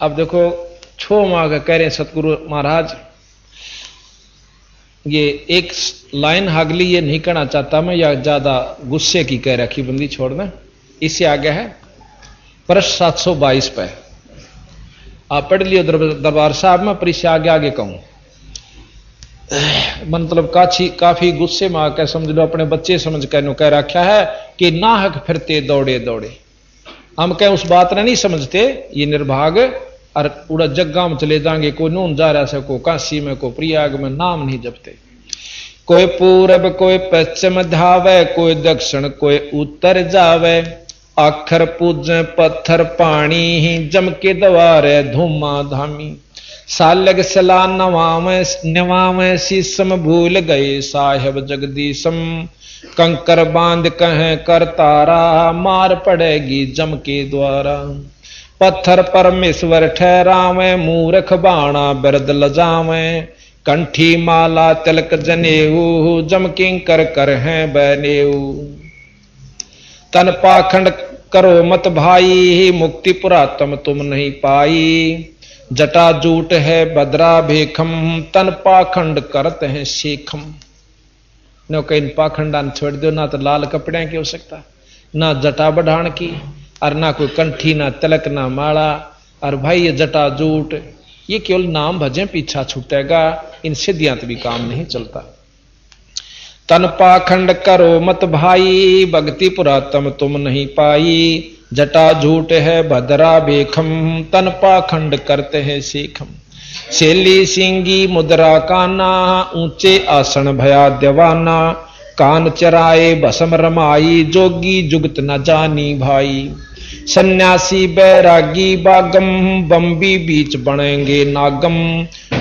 अब देखो छो माँ का कह रहे हैं सतगुरु महाराज, ये एक लाइन हागली ये नहीं कहना चाहता मैं, या ज्यादा गुस्से की कह रखी बंदी छोड़ना। इससे आगे है पृष्ठ 722 पे आप पढ़ लियो दरबार साहब में, पर इससे आगे आगे कहूं मतलब काफी गुस्से में आकर समझ लो अपने बच्चे समझ कर कह रखा है कि नाहक फिरते दौड़े दौड़े। हम कह उस बात ने नहीं समझते, ये निर्भाग और पूरा जग्गा में चले जाएंगे, कोई नून जा रहा है, को काशी में, को प्रयाग में, नाम नहीं जपते। कोई पूरब कोई पश्चिम धावे, कोई दक्षिण कोई उत्तर जावे, आखर पूजे पत्थर पानी ही जम के दवारे धूमा धामी, सालग सला नवावे शीसम भूल गए साहेब जगदीशम, कंकर बांध कहें कर तारा मार पड़ेगी जम के द्वारा, पत्थर परमेश्वर ठहरावे मूर्ख बाणा बिरद लजावे, कंठी माला तिलक जनेऊ जम किंकर कर हैं बनेऊ, तन पाखंड करो मत भाई मुक्ति पुरातम तुम नहीं पाई, जटा जूट है बदरा भेखम तन पाखंड करते हैं शेखम। नो कहीं पाखंडान छोड़ दो, ना तो लाल कपड़े की हो सकता, ना जटा बढ़ान की, और ना कोई कंठी ना तिलक ना माला, और भाई ये जटा जूट ये केवल नाम भजे पीछा छूटेगा, इन सिद्धियां भी काम नहीं चलता। तन पाखंड करो मत भाई भक्ति पुरातम तुम नहीं पाई, जटा झूठ है भद्रा बेखम तन पाखंड करते हैं सीखम, शैली सिंगी मुद्रा काना ऊंचे आसन भया दीवाना, कान चराए भसम रमाई जोगी जुगत न जानी भाई, सन्यासी बैरागी बागम बम्बी बीच बनेंगे नागम,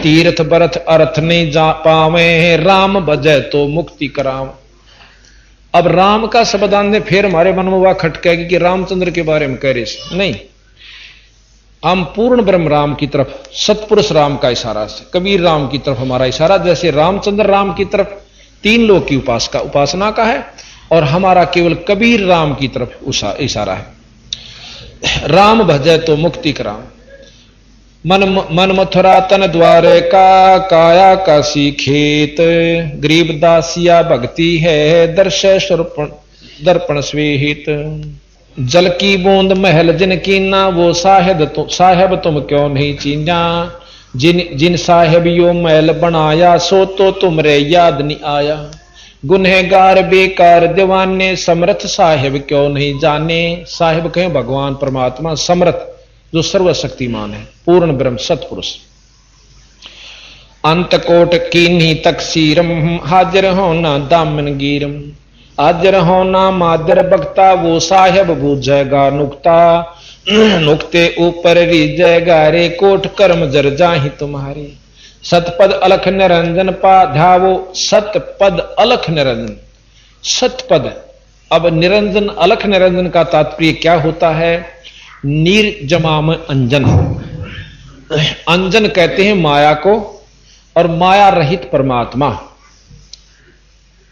तीर्थ बरथ अर्थ नहीं जा पावे राम बजे तो मुक्ति करावे। अब राम का शब्द आने फिर हमारे मन में वह खटकेगी कि रामचंद्र के बारे में कह रहे नहीं, हम पूर्ण ब्रह्म राम की तरफ सतपुरुष राम का इशारा से कबीर राम की तरफ हमारा इशारा, जैसे रामचंद्र राम की तरफ तीन लोग की उपासना का है, और हमारा केवल कबीर राम की तरफ इशारा है। राम भजे तो मुक्ति कराम, मन मथुरा तन द्वारे का काया काशी खेत, गरीब दासिया भक्ति है दर्श दर्पण स्वेहित, जल की बूंद महल जिन कीना वो साहेब तुम क्यों नहीं चीना, जिन साहेब यो महल बनाया सो तो तुमरे याद नहीं आया, गुनहगार बेकार दीवाने समर्थ साहेब क्यों नहीं जाने। साहेब कहें भगवान परमात्मा, समर्थ जो सर्वशक्तिमान है, पूर्ण ब्रह्म सतपुरुष। अंत कोट कीन्ही तकसीरम हाजिर होना दामन गिरम, हाजिर होना मादर बख्ता वो साहेब बूझेगा नुक्ता, नुक्ते ऊपर रीजेगा रे कोट कर्म जर जाहि तुम्हारे, सतपद अलख निरंजन पा ध्यावो, सतपद अलख निरंजन, सतपद। अब निरंजन अलख निरंजन का तात्पर्य क्या होता है, निर्जमाम अंजन, अंजन कहते हैं माया को, और माया रहित परमात्मा,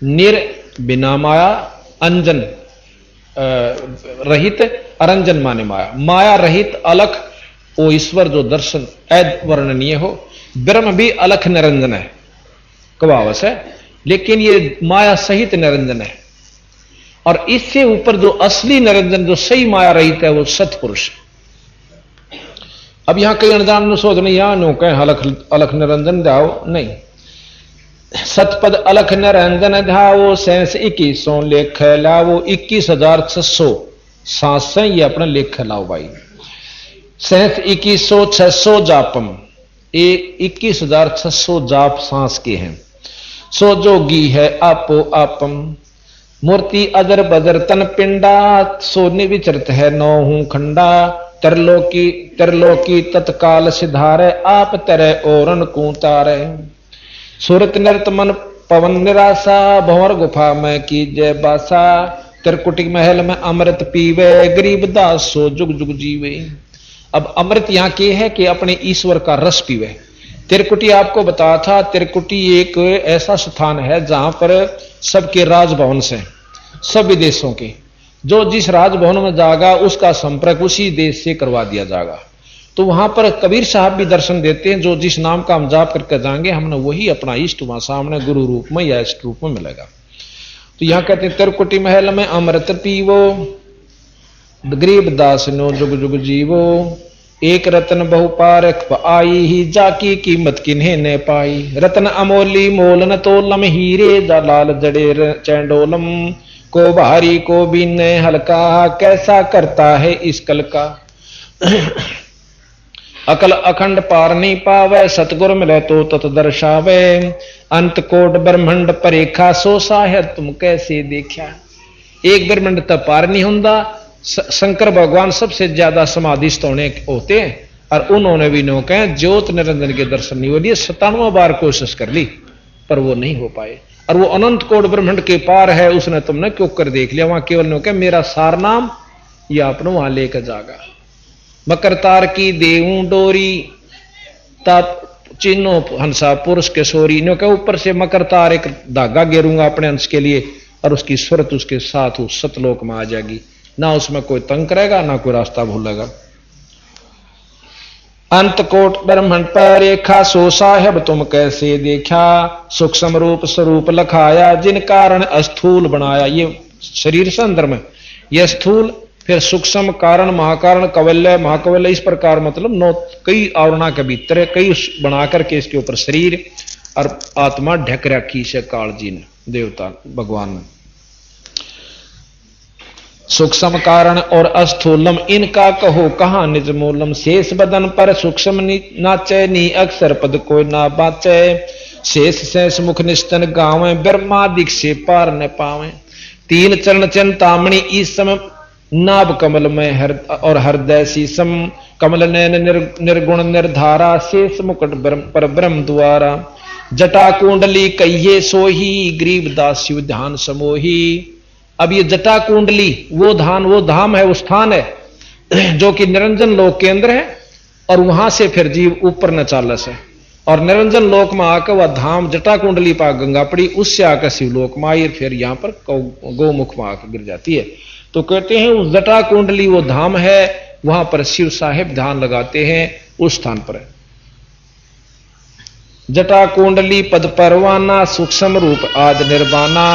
निर बिना माया, अंजन रहित, अरंजन माने माया, माया रहित अलख वो ईश्वर जो दर्शन अवर्णनीय हो। ब्रह्म भी अलख निरंजन है, कवावस है, लेकिन ये माया सहित निरंजन है, और इससे ऊपर जो असली निरंजन जो सही माया रहित है वो सतपुरुष। अब यहां कई अनजान सोच नहीं, यहां नो कहें अलख निरंजन जाओ नहीं, सतपद अलख निरंजन ध्याओ, सेंस 2100 लेख लाओ, 21,600 सांसें ये अपना लेख लाओ भाई, सेंस 2100 जापम, 21,600 जाप सांस के हैं, सो जोगी है आपो आपम, मूर्ति अजर बजर तन पिंडा, सोने विचरत है नौहू खंडा, तरलोकी तत्काल सिधारे, आप तेरे ओरन को तारे, सूरत नृत मन पवन निराशा, भंवर गुफा में कीजे बासा, त्रिकुटी महल में अमृत पीवे, गरीब दास सो जुग जुग जीवे। अब अमृत यहां के है कि अपने ईश्वर का रस पीवे। त्रिकुटी आपको बताया था, त्रिकुटी एक ऐसा स्थान है जहां पर सबके राजभवन से, सब विदेशों के, जो जिस राजभवन में जाएगा उसका संपर्क उसी देश से करवा दिया जाएगा। तो वहां पर कबीर साहब भी दर्शन देते हैं, जो जिस नाम का हम जाप करके जाएंगे हमने वही अपना इष्ट वहां सामने गुरु रूप में या इष्ट रूप में मिलेगा। तो यहां कहते हैं तिरकुटी महल में अमृत पीवो, गरीबदास नो जुग जुग जीवो, एक रतन बहुपारख आई ही, जाकी कीमत किन्हें न पाई। रतन अमोली मोल न तोलम, हीरे जलाल जड़े चैंडोलम, को भारी को बीन हल्का, कैसा करता है इस कल का। अकल अखंड पार नहीं पावे, सतगुर मिले तो तत दर्शावे, अंत कोट ब्रह्मंड परेखा, सो साहेब तुम कैसे देखा। एक ब्रह्मंड तब पार नहीं होता। शंकर भगवान सबसे ज्यादा समाधिस्थ होते हैं, और उन्होंने भी नो कहे ज्योत निरंजन के दर्शन नहीं हो लिए, 97 बार कोशिश कर ली पर वो नहीं हो पाए। और वो अनंत कोट ब्रह्मंड के पार है, उसने तुमने क्यों कर देख लिया। वहां केवल नो कहे मेरा सार नाम या अपने वहां लेकर जागा। मकर तार की देऊं डोरी, ताप चिन्हो हंसा पुरुष के सोरी, नो कहे ऊपर से मकर तार एक धागा गेरूंगा अपने अंश के लिए, और उसकी सूरत उसके साथ उस सतलोक में आ जाएगी, ना उसमें कोई तंग करेगा ना कोई रास्ता भूलेगा। अंत कोट ब्रह्मंड पर रेखा, सो साहेब तुम कैसे देखा, सूक्ष्म रूप स्वरूप लखाया, जिन कारण अस्थूल बनाया। ये शरीर से अंदर में यह स्थूल, फिर सूक्ष्म कारण महाकारण कवल्य महाकवल्य, इस प्रकार मतलब 9 कई आवरणा के भीतर कई बना करके इसके ऊपर शरीर और आत्मा ढक रखी से काल जी ने, देवता भगवान ने। सूक्ष्म कारण और अस्थूलम इनका कहो कहां निज मूलम, शेष बदन पर सूक्ष्म नाचे, नी अक्षर पद कोई ना बाचे, शेष शेष मुख निस्तन गावे, ब्रह्मादिक से पार न पावे। 3 चरण चिंतामणि ईसम, नाभ कमल में और हृदय शीसम, कमल नयन निर्गुण निर्धारा, शेष मुकुट पर ब्रह्म द्वारा, जटा कुंडली कहिए सोही, ग्रीवदास शिव ध्यान समोही। अब ये जटा कुंडली वो धाम है, वो स्थान है जो कि निरंजन लोक के अंदर है, और वहां से फिर जीव ऊपर न चालस है, और निरंजन लोक में आकर वह धाम जटा कुंडली पा गंगा पड़ी, उससे आकर शिवलोक में आई, फिर यहां पर गौमुख में आकर गिर जाती है। तो कहते हैं उस जटा कुंडली वो धाम है, वहां पर शिव साहेब ध्यान लगाते हैं उस स्थान पर। जटा कुंडली पद परवाना, सूक्ष्म रूप आदि निर्वाणा,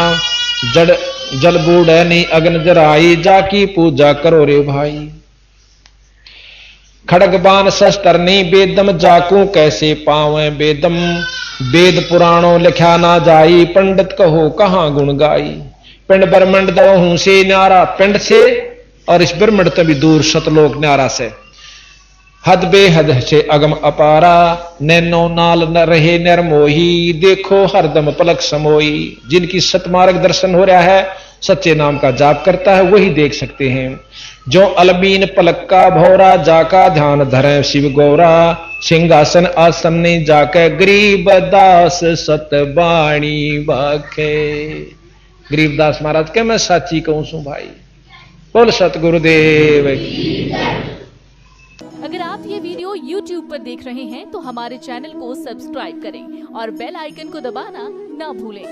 जड़ जल बूढ़ नहीं अग्न जराई, जाकी पूजा करो रे भाई। खड़ग बाण शस्त्र नहीं वेदम, जाकू कैसे पावे वेदम, वेद पुराणों लिखा ना जाई, पंडित कहो कहां गुण गाई। पिंड ब्रह्मंड दो से न्यारा, पिंड से और इस ब्रह्मंड तभी दूर सतलोक न्यारा से, हद बेहद से अगम अपारा, नैनो नाल न रहे निर्मोही, देखो हरदम पलक समोई। जिनकी सतमार्ग दर्शन हो रहा है, सच्चे नाम का जाप करता है, वही देख सकते हैं। जो अलबीन पलक का भौरा, जाका ध्यान धरे शिव गौरा, सिंहासन आसन ने जाके, गरीब दास सतबाणी बाखे। गरीबदास महाराज के मैं साची कहूं सू भाई, बोल सतगुरुदेव। अगर आप ये वीडियो YouTube पर देख रहे हैं तो हमारे चैनल को सब्सक्राइब करें और बेल आइकन को दबाना ना भूलें।